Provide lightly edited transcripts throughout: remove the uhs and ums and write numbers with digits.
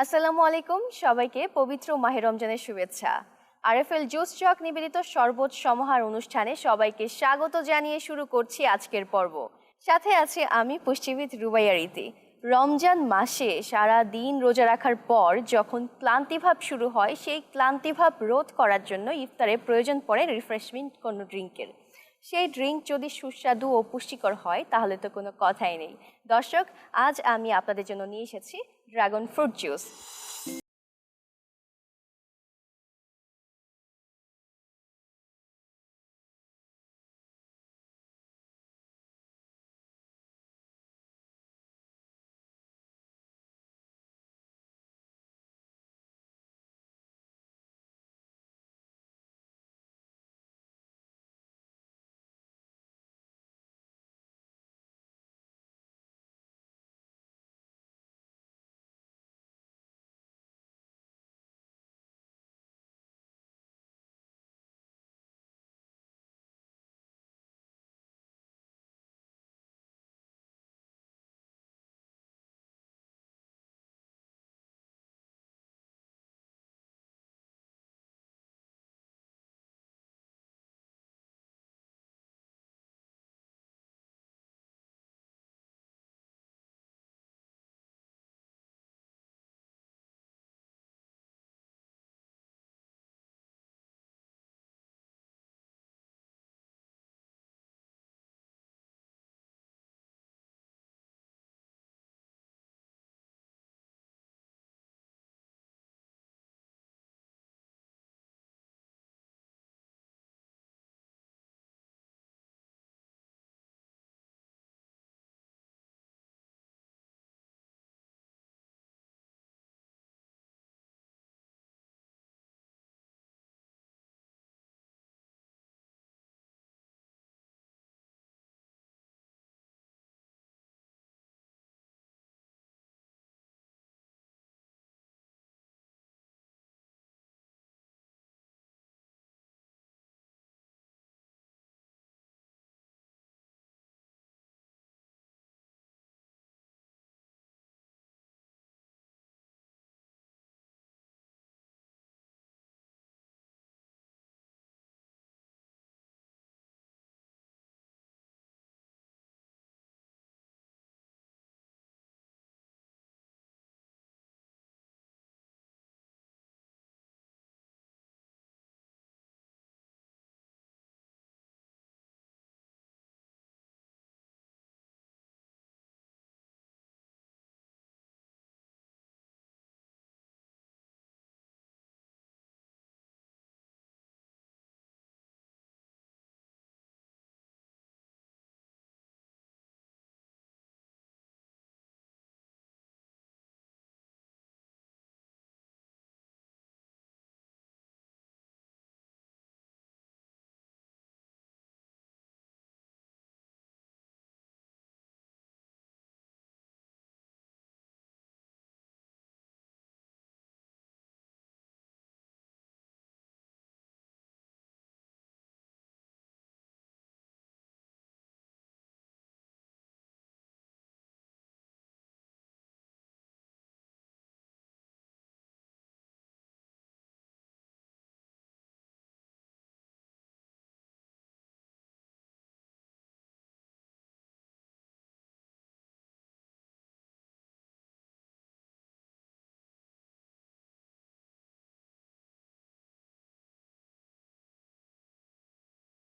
আসসালামু আলাইকুম সবাইকে পবিত্র মাহে রমজানের শুভেচ্ছা। আরএফএল জুস চক নিবেদিত শরবত সমাহার অনুষ্ঠানে সবাইকে স্বাগত জানিয়ে শুরু করছি আজকের পর্ব। সাথে আছে আমি পুষ্টিবিদ রুবাইয়া রীতি। রমজান মাসে সারা দিন রোজা রাখার পর যখন ক্লান্তিভাব শুরু হয়, সেই ক্লান্তিভাব রোধ করার জন্য ইফতারে প্রয়োজন পড়ে রিফ্রেশমেন্ট কোনো ড্রিঙ্কের। সেই ড্রিঙ্ক যদি সুস্বাদু ও পুষ্টিকর হয় তাহলে তো কোনো কথাই নেই। দর্শক, আজ আমি আপনাদের জন্য নিয়ে এসেছি ড্রাগন ফ্রুট জুস।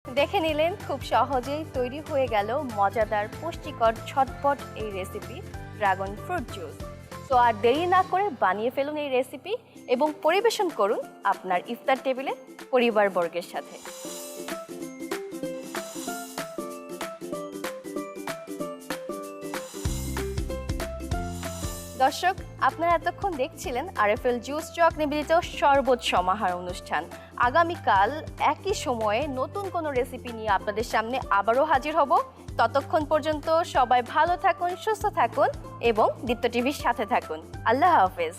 দেখে নিলেন খুব সহজেই তৈরি হয়ে গেল মজাদার পুষ্টিকর ঝটপট এই রেসিপি ড্রাগন ফ্রুট জুস। তো আর দেরি না করে বানিয়ে ফেলুন এই রেসিপি এবং পরিবেশন করুন আপনার ইফতার টেবিলে পরিবারবর্গের সাথে। দর্শক, আপনারা এতক্ষণ দেখছিলেন আরএফএল জুস চক নিবেদিত শরবত সমাহার অনুষ্ঠান। আগামীকাল একই সময়ে নতুন কোনো রেসিপি নিয়ে আপনাদের সামনে আবারও হাজির হব। ততক্ষণ পর্যন্ত সবাই ভালো থাকুন, সুস্থ থাকুন এবং দীপ্ত টিভির সাথে থাকুন। আল্লাহ হাফেজ।